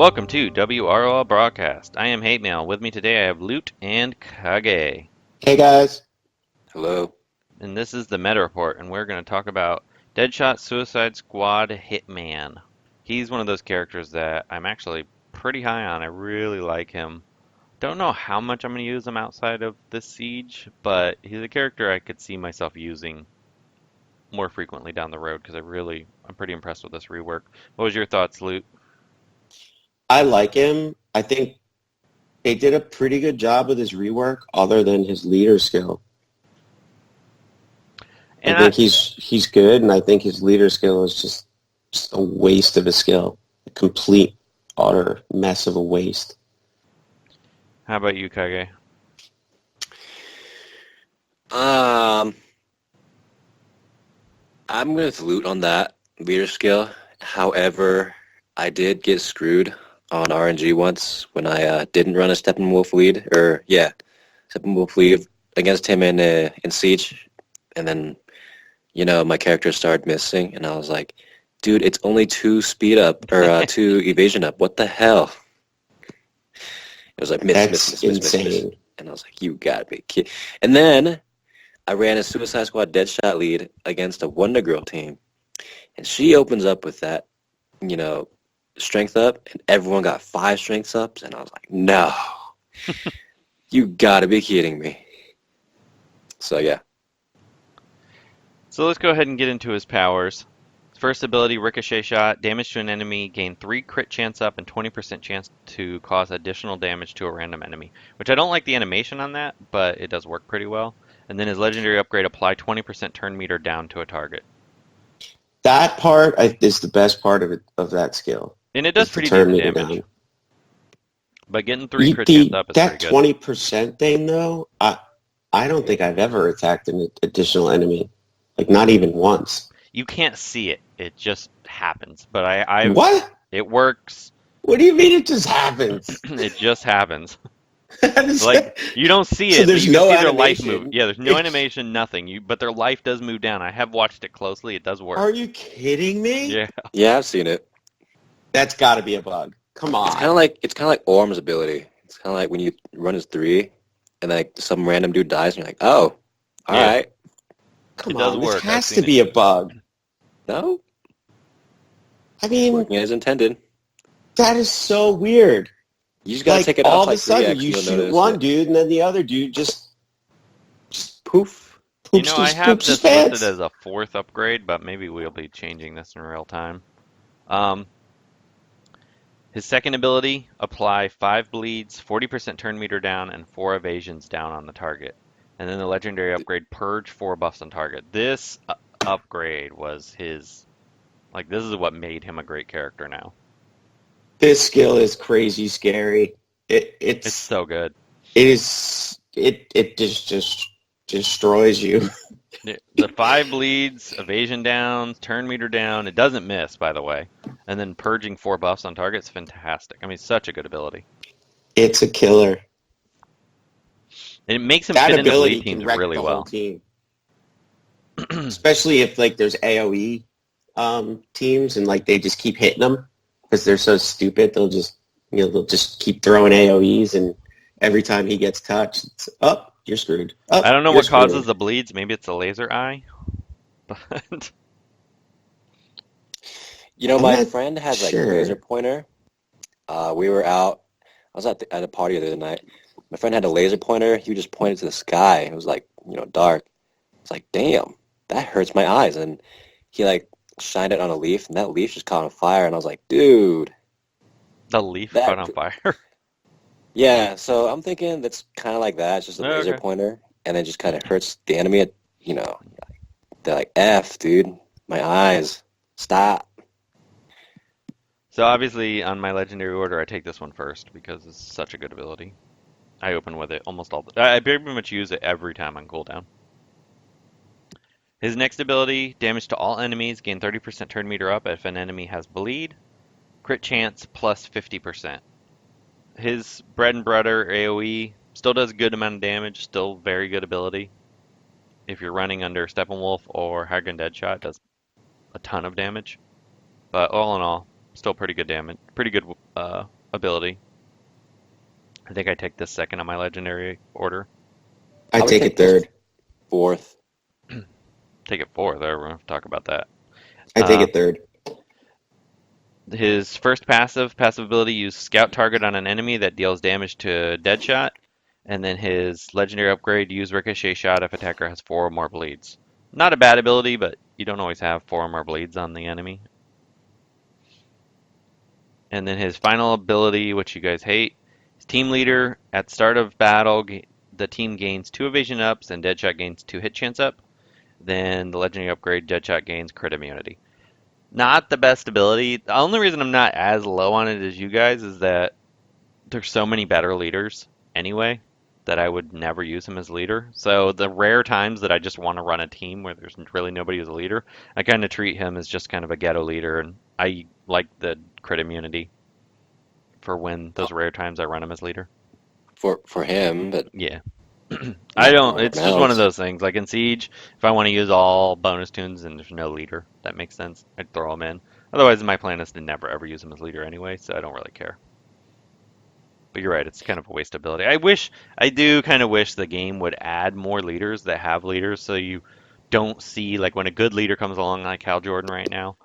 Welcome to WROL Broadcast. I am Hate Mail. With me today I have Loot and Kage. Hey guys. Hello. And this is the Meta Report, and we're going to talk about Deadshot Suicide Squad Hitman. He's one of those characters that I'm actually pretty high on. I really like him. Don't know how much I'm going to use him outside of this siege, but he's a character I could see myself using more frequently down the road because I'm pretty impressed with this rework. What was your thoughts, Loot? I like him. I think they did a pretty good job with his rework other than his leader skill. And I think he's good, and I think his leader skill is just a waste of a skill. A complete, utter mess of a waste. How about you, Kage? I'm with Loot on that leader skill. However, I did get screwed on RNG once when I didn't run a Steppenwolf lead, Steppenwolf lead against him in Siege, and then my character started missing, and I was like, dude, it's only 2 speed up or 2 evasion up. What the hell? It was like miss, and I was like, you gotta be kidding. And then I ran a Suicide Squad Deadshot lead against a Wonder Girl team, and she opens up with that, strength up, and everyone got 5 strengths ups, and I was like, no, you gotta be kidding me. So yeah. So let's go ahead and get into his powers. First ability, Ricochet Shot. Damage to an enemy, gain 3 crit chance up and 20% chance to cause additional damage to a random enemy. Which I don't like the animation on that, but it does work pretty well. And then his legendary upgrade, apply 20% turn meter down to a target. That part is the best part of that skill. And it does pretty turn decent meter damage. down. But getting 3 crit chance up is That pretty good. 20% thing, though, I don't think I've ever attacked an additional enemy. Like, not even once. You can't see it. It just happens. But What? it works. What do you mean it just happens? It just happens. That is Like, you don't see it, So but there's you can no see their life animation. move. Yeah, there's no animation, nothing. But their life does move down. I have watched it closely. It does work. Are you kidding me? Yeah. Yeah, I've seen it. That's got to be a bug. Come on. It's kind of like Orm's ability. It's kind of like when you run his 3, and like some random dude dies, and you're like, oh, all Yeah. right. Come It does on. work. This I've has seen to be a bug. No, I mean, working as intended. that is so weird. You just gotta Like, take it all off of like a sudden, 3x, you you'll shoot notice one it. dude, and then the other dude just Poof. poops I his, have poops his this listed pants. as a 4th upgrade, but maybe we'll be changing this in real time. His second ability, apply 5 bleeds, 40% turn meter down, and 4 evasions down on the target. And then the legendary upgrade, purge 4 buffs on target. This upgrade was his, this is what made him a great character now. This skill is crazy scary. It's so good. It just destroys you. The 5 bleeds, evasion down, turn meter down. It doesn't miss, by the way. And then purging 4 buffs on target's fantastic. I mean, such a good ability. It's a killer. And it makes him That fit into ability bleed teams can wreck really the well. whole team. Especially if there's AoE teams and they just keep hitting them because they're so stupid. They'll just keep throwing AoEs, and every time he gets touched, it's you're screwed. I don't know You're what causes screwed. the bleeds. Maybe it's a laser eye. But I'm My not friend has sure. laser pointer. We were out. I was at a party the other night. My friend had a laser pointer. He just pointed to the sky. It was dark. It's like, damn, that hurts my eyes. And he shined it on a leaf, and that leaf just caught on fire. And I was like, dude, the leaf caught on fire. yeah. So I'm thinking that's kind of like that. It's just a Oh, laser okay. pointer, and it just kind of hurts the enemy. They're like, F, dude, my eyes, stop. So obviously on my legendary order, I take this one first because it's such a good ability. I open with it almost all the I pretty much use it every time on cooldown. His next ability, damage to all enemies, gain 30% turn meter up if an enemy has bleed. Crit chance plus 50%. His bread and butter AoE still does a good amount of damage, still very good ability. If you're running under Steppenwolf or Hagen Deadshot, it does a ton of damage. But all in all, still pretty good damage. Pretty good ability. I think I take this second on my legendary order. I I would take take it this third. fourth. Take it fourth. We're going to talk about that. I take it third. His first passive ability, use scout target on an enemy that deals damage to Deadshot. And then his legendary upgrade, use ricochet shot if attacker has 4 or more bleeds. Not a bad ability, but you don't always have 4 or more bleeds on the enemy. And then his final ability, which you guys hate, is team leader. At start of battle, the team gains 2 evasion ups and Deadshot gains 2 hit chance up. Then the legendary upgrade, Deadshot gains crit immunity. Not the best ability. The only reason I'm not as low on it as you guys is that there's so many better leaders anyway that I would never use him as leader. So the rare times that I just want to run a team where there's really nobody as a leader, I kind of treat him as just kind of a ghetto leader, and I like the crit immunity for when those rare times I run him as leader. For him, but Yeah. I not for don't, everyone it's just one of else. those things. Like in Siege, if I want to use all bonus tunes and there's no leader, that makes sense. I'd throw him in. Otherwise, my plan is to never ever use him as leader anyway, so I don't really care. But you're right, it's kind of a waste of ability. I do kind of wish the game would add more leaders that have leaders so you don't see, like when a good leader comes along like Hal Jordan right now,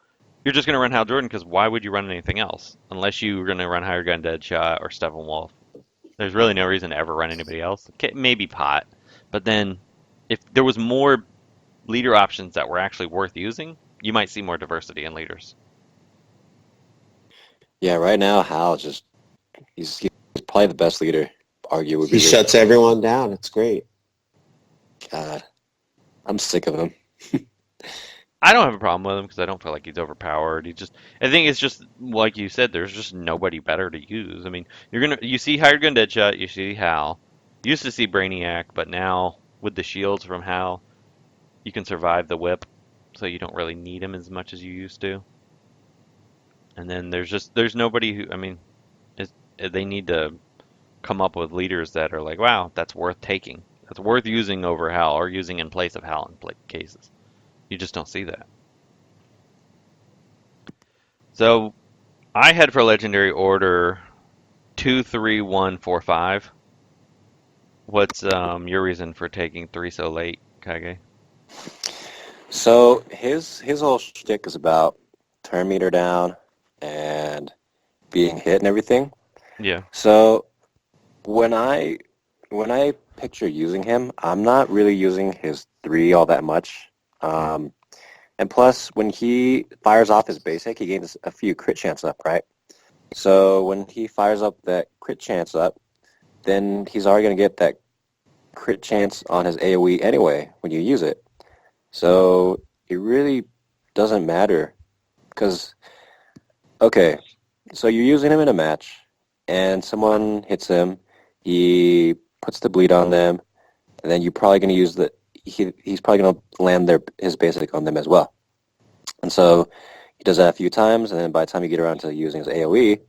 you're just going to run Hal Jordan because why would you run anything else? Unless you're going to run Higher Gun Deadshot or Steppenwolf. There's really no reason to ever run anybody else. Maybe Pot. But then if there was more leader options that were actually worth using, you might see more diversity in leaders. Yeah, right now Hal just he's probably the best leader, He arguably. shuts everyone down. It's great. God, I'm sick of him. I don't have a problem with him because I don't feel like he's overpowered. I think it's just like you said. There's just nobody better to use. I mean, you see Hired Gun Deadshot, you see Hal, you used to see Brainiac, but now with the shields from Hal, you can survive the whip, so you don't really need him as much as you used to. And then there's nobody who, I mean, they need to come up with leaders that are like, wow, that's worth taking, that's worth using over Hal or using in place of Hal in cases. You just don't see that. So I had for legendary order 2, 3, 1, 4, 5. What's your reason for taking 3 so late, Kage? So his whole shtick is about turn meter down and being hit and everything. Yeah. So when I picture using him, I'm not really using his 3 all that much. And plus, when he fires off his basic, he gains a few crit chance up, right? So when he fires up that crit chance up, then he's already going to get that crit chance on his AoE anyway when you use it. So it really doesn't matter because, okay, so you're using him in a match and someone hits him, he puts the bleed on them, and then you're probably going to use he's probably going to land his basic on them as well. And so he does that a few times, and then by the time you get around to using his AoE,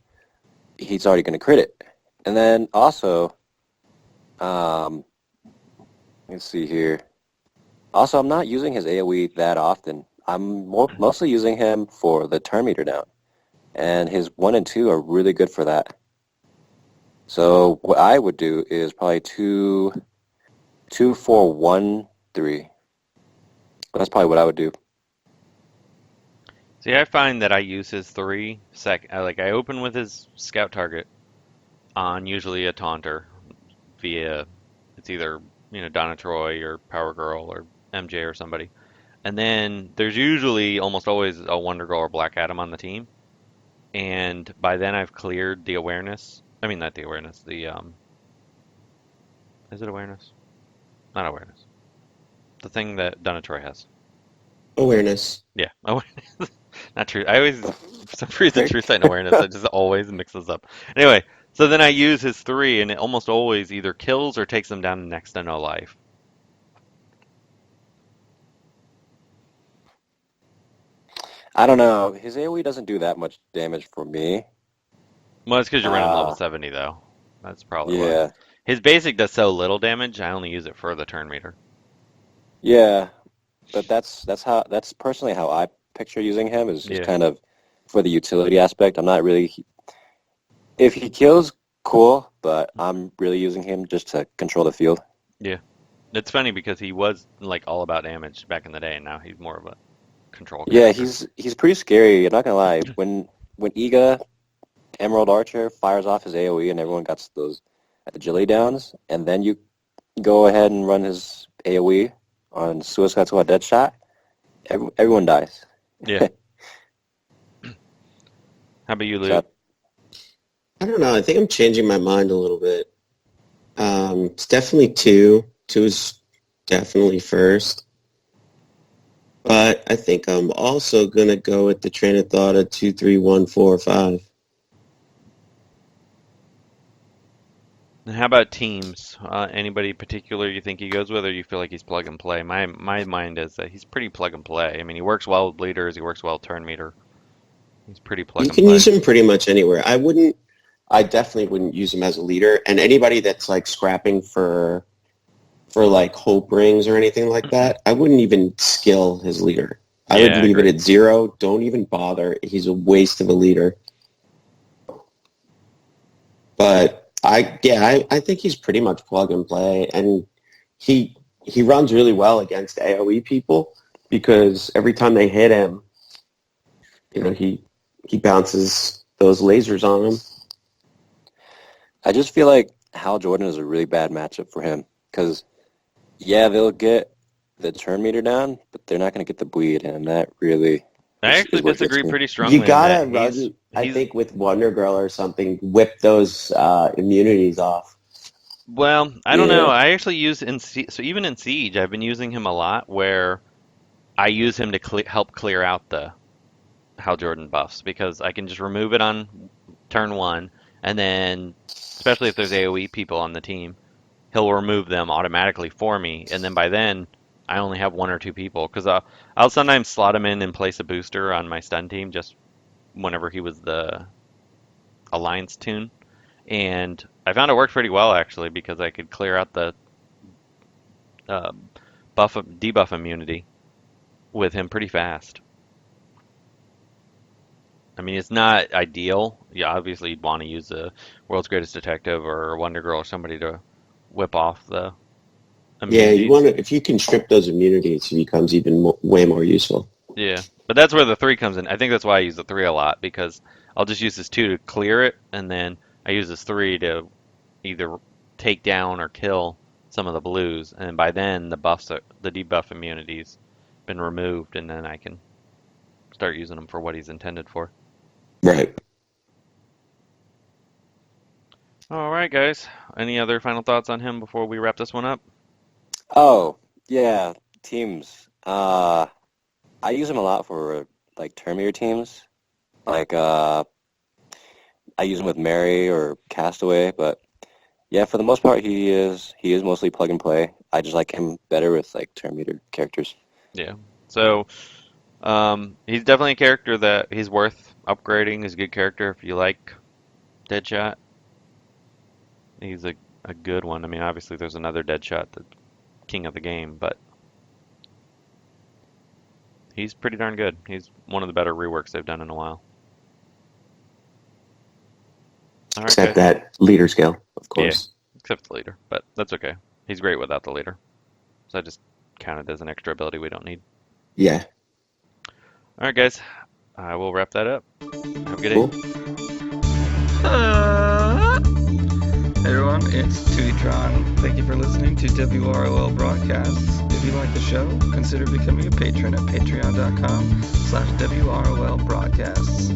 he's already going to crit it. And then also, let's see here. Also, I'm not using his AoE that often. I'm mostly using him for the turn meter down. And his 1 and 2 are really good for that. So what I would do is probably 2, 4, 1, 3. That's probably what I would do. See, I find that I use his 3 I open with his scout target on usually a taunter via it's either Donna Troy or Power Girl or MJ or somebody, and then there's usually almost always a Wonder Girl or Black Adam on the team, and by then I've cleared the awareness. I mean, not the awareness. Is it awareness? Not awareness. The thing that Donna Troy has. Awareness. Yeah, awareness. Not true. I always, for some reason, true sight and awareness, I just always mix those up. Anyway, so then I use his 3, and it almost always either kills or takes them down to next to no life. I don't know. His AoE doesn't do that much damage for me. Well, it's because you're running level Uh, 70, though. That's probably why. yeah. His basic does so little damage, I only use it for the turn meter. Yeah. But that's personally how I picture using him is just Yeah. kind of for the utility aspect. I'm not really If he kills, cool, but I'm really using him just to control the field. Yeah. It's funny because he was like all about damage back in the day, and now he's more of a control Yeah, character. he's pretty scary. I'm not gonna lie. When Iga Emerald Archer fires off his AoE and everyone got those agility downs, and then you go ahead and run his AoE on Suicide Squad Deadshot, everyone dies. Yeah. How about you, So Luke? I don't know. I think I'm changing my mind a little bit. It's definitely two. Two is definitely first. But I think I'm also going to go with the train of thought of 2, 3, 1, 4, 5. And how about teams? Anybody particular you think he goes with, or you feel like he's plug and play? My mind is that he's pretty plug and play. I mean, he works well with leaders. He works well with turn meter. He's pretty plug You and can play. use him pretty much anywhere. I definitely wouldn't use him as a leader. And anybody that's like scrapping for like hope rings or anything like that, I wouldn't even skill his leader. I would Yeah, I leave it agree. at 0. Don't even bother. He's a waste of a leader. But I think he's pretty much plug and play, and he runs really well against AoE people because every time they hit him, he bounces those lasers on him. I just feel like Hal Jordan is a really bad matchup for him because, yeah, they'll get the turn meter down, but they're not going to get the bleed, and that really I actually is what gets disagree me. pretty You strongly in gotta that run, I he's think, with Wonder Girl or something, whip those immunities off. well, I don't know. Yeah, I actually use so even in Siege, I've been using him a lot where I use him to help clear out the Hal Jordan buffs because I can just remove it on turn one, and then especially if there's AoE people on the team, he'll remove them automatically for me, and then by then I only have one or two people because I'll sometimes slot him in and place a booster on my stun team just whenever he was the alliance tune, and I found it worked pretty well actually because I could clear out the uh, debuff immunity with him pretty fast. I mean, it's not ideal. Yeah, obviously you'd want to use a World's Greatest Detective or Wonder Girl or somebody to whip off the yeah. You immunities. want to if you can strip those immunities, it becomes even way more useful. Yeah, but that's where the three comes in. I think that's why I use the three a lot because I'll just use this two to clear it, and then I use this three to either take down or kill some of the blues, and by then the debuff immunity's been removed, and then I can start using them for what he's intended for. Right. All right, guys. Any other final thoughts on him before we wrap this one up? Oh, yeah, teams. I use him a lot for like turn meter teams. Like I use him with Mary or Castaway, but yeah, for the most part, he is mostly plug and play. I just like him better with like turn meter characters. Yeah. So, he's definitely a character that he's worth upgrading. He's a good character if you like Deadshot. He's a good one. I mean, obviously there's another Deadshot, the king of the game, but he's pretty darn good. He's one of the better reworks they've done in a while. All right, Except guys. that leader skill, of Yeah, course. except the leader, but that's okay. He's great without the leader. So I just counted as an extra ability we don't need. Yeah. All right, guys. I will wrap that up. Have a good day. Cool. Hey everyone, it's Tuitron. Thank you for listening to WROL Broadcasts. If you like the show, consider becoming a patron at patreon.com/WROL Broadcasts.